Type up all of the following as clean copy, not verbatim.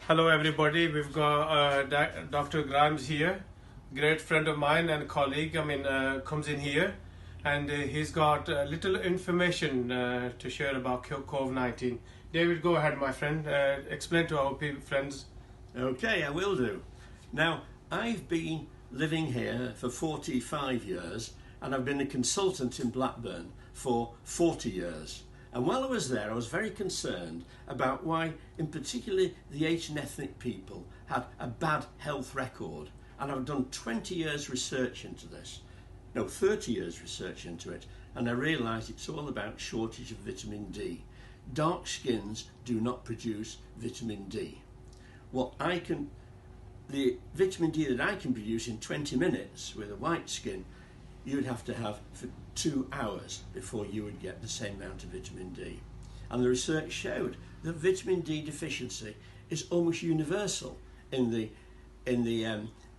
Hello everybody, we've got Dr. Grimes here, great friend of mine and colleague, comes in here and he's got little information to share about COVID-19. David, go ahead my friend, explain to our friends. Okay, I will do. Now, I've been living here for 45 years and I've been a consultant in Blackburn for 40 years. And while I was there, I was very concerned about why, in particular, the Asian ethnic people had a bad health record. And I've done 20 years research into this. No, 30 years research into it. And I realised it's all about shortage of vitamin D. Dark skins do not produce vitamin D. The vitamin D that I can produce in 20 minutes with a white skin, you'd have to have for 2 hours before you would get the same amount of vitamin D. And the research showed that vitamin D deficiency is almost universal in the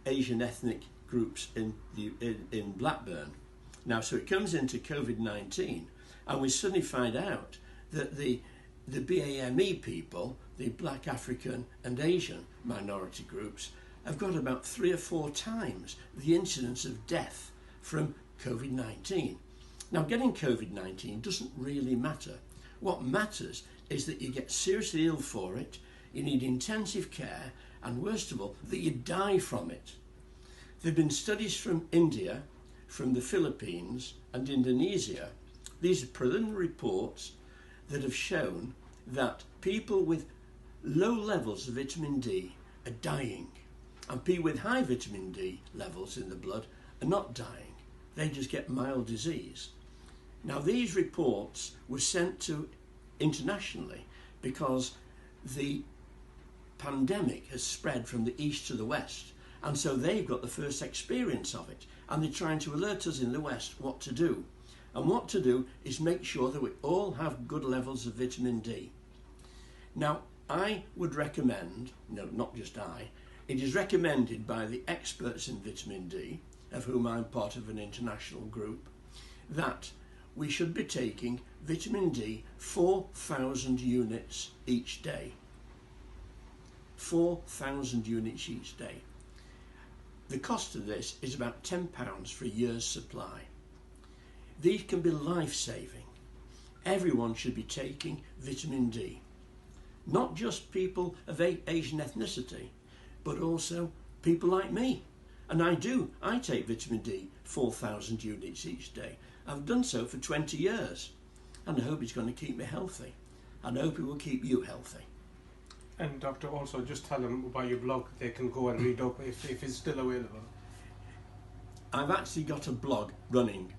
Asian ethnic groups in Blackburn. Now, so it comes into COVID-19, and we suddenly find out that the BAME people, the Black, African and Asian minority groups, have got about 3 or 4 times the incidence of death from COVID-19. Now, getting COVID-19 doesn't really matter. What matters is that you get seriously ill for it, you need intensive care, and worst of all, that you die from it. There have been studies from India, from the Philippines and Indonesia. These are preliminary reports that have shown that people with low levels of vitamin D are dying, and people with high vitamin D levels in the blood are not dying. They just get mild disease. Now, these reports were sent to internationally because the pandemic has spread from the east to the west, and so they've got the first experience of it, and they're trying to alert us in the west what to do. And what to do is make sure that we all have good levels of vitamin D. Now, I would recommend, no, not just I, it is recommended by the experts in vitamin D, of whom I'm part of an international group, that we should be taking vitamin D 4,000 units each day. 4,000 units each day. The cost of this is about £10 for a year's supply. These can be life-saving. Everyone should be taking vitamin D. Not just people of Asian ethnicity, but also people like me. And I take vitamin D 4,000 units each day. I've done so for 20 years. And I hope it's going to keep me healthy. And I hope it will keep you healthy. And doctor, also just tell them about your blog, they can go and read up if it's still available. I've actually got a blog running,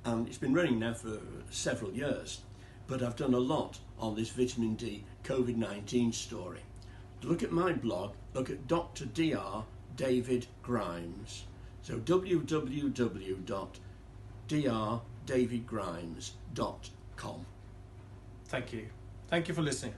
and it's been running now for several years, but I've done a lot on this vitamin D COVID-19 story. Look at my blog, look at Dr. Dr. David Grimes. So www.drdavidgrimes.com. Thank you. Thank you for listening.